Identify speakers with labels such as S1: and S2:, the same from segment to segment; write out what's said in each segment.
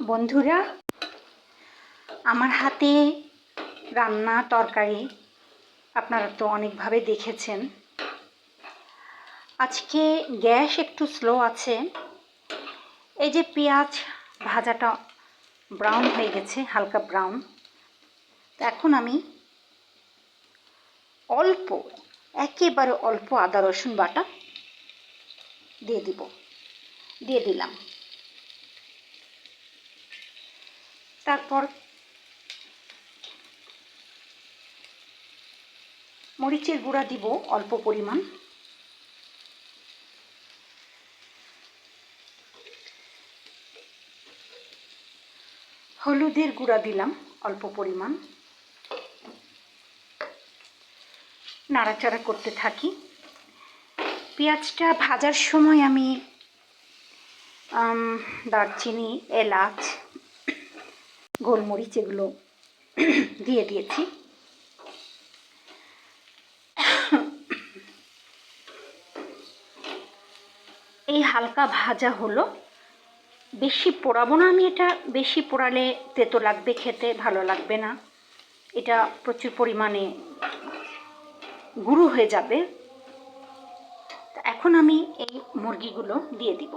S1: বন্ধুরা, আমার হাতে রান্না তরকারি আপনারা তো অনেকভাবে দেখেছেন। আজকে গ্যাস একটু স্লো আছে। এই যে পেঁয়াজ ভাজাটা ব্রাউন হয়ে গেছে, হালকা ব্রাউন। এখন আমি একেবারে অল্প আদা রসুন বাটা দিয়ে দিলাম। তারপর মরিচের গুঁড়া দিব অল্প পরিমাণ, হলুদের গুঁড়া দিলাম অল্প পরিমাণ। নাড়াচাড়া করতে থাকি। পেঁয়াজটা ভাজার সময় আমি দারচিনি, এলাচ, গোলমরিচ এগুলো দিয়ে দিয়েছি। এই হালকা ভাজা হলো, বেশি পোড়াবো না আমি। এটা বেশি পোড়ালে তেতো লাগবে, খেতে ভালো লাগবে না। এটা প্রচুর পরিমাণে গুঁড়ো হয়ে যাবে। এখন আমি এই মুরগিগুলো দিয়ে দিব।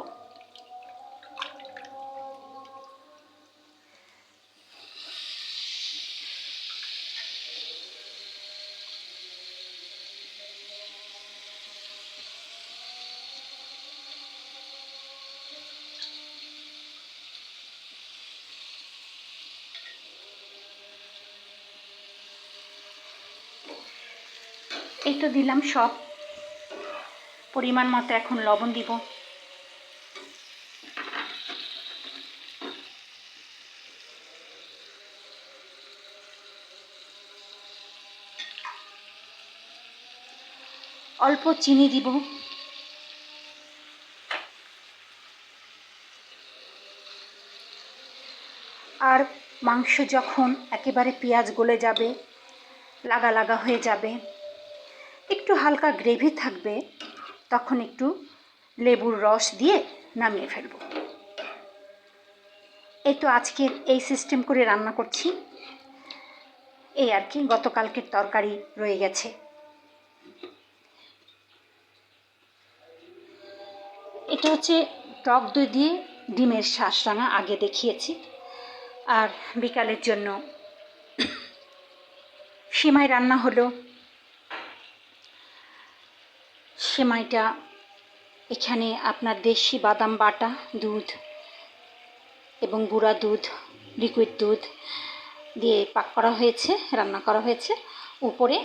S1: এই তো দিলাম সব, পরিমাণ মতো এখন লবণ দিব। অল্প চিনি দিব। আর মাংস যখন একেবারে পেঁয়াজ গলে যাবে, লাগা লাগা হয়ে যাবে, একটু হালকা গ্রেভি থাকবে, তখন একটু লেবুর রস দিয়ে নামিয়ে ফেলব। এই তো আজকের এই সিস্টেম করে রান্না করছি। এই আর কি, গতকালকের তরকারি রয়ে গেছে। এটা হচ্ছে টক দই দিয়ে ডিমের শাঁস রাঙা, আগে দেখিয়েছি। আর বিকালের জন্য সেমাই রান্না হলো। সেমাইটা এখানে আপনার দেশি বাদাম বাটা, দুধ এবং গুঁড়া দুধ, লিকুইড দুধ দিয়ে পাক করা হয়েছে, রান্না করা হয়েছে। উপরে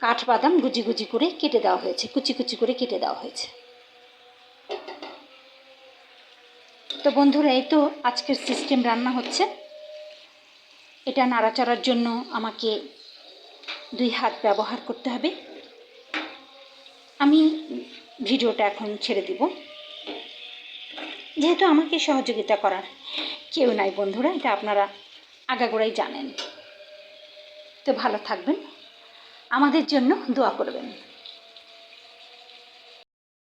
S1: কাঠবাদাম কুচি কুচি করে কেটে দেওয়া হয়েছে, কুচি কুচি করে কেটে দেওয়া হয়েছে। তো বন্ধুরা, এই তো আজকের সিস্টেম রান্না হচ্ছে। এটা নাড়াচাড়ার জন্য আমাকে 2 হাত ব্যবহার করতে হবে। আমি ভিডিওটা এখন ছেড়ে দিব, যেহেতু আমাকে সহযোগিতা করার কেউ নাই। বন্ধুরা, এটা আপনারা আগাগোড়াই জানেন। তো ভালো থাকবেন, আমাদের জন্য দোয়া করবেন।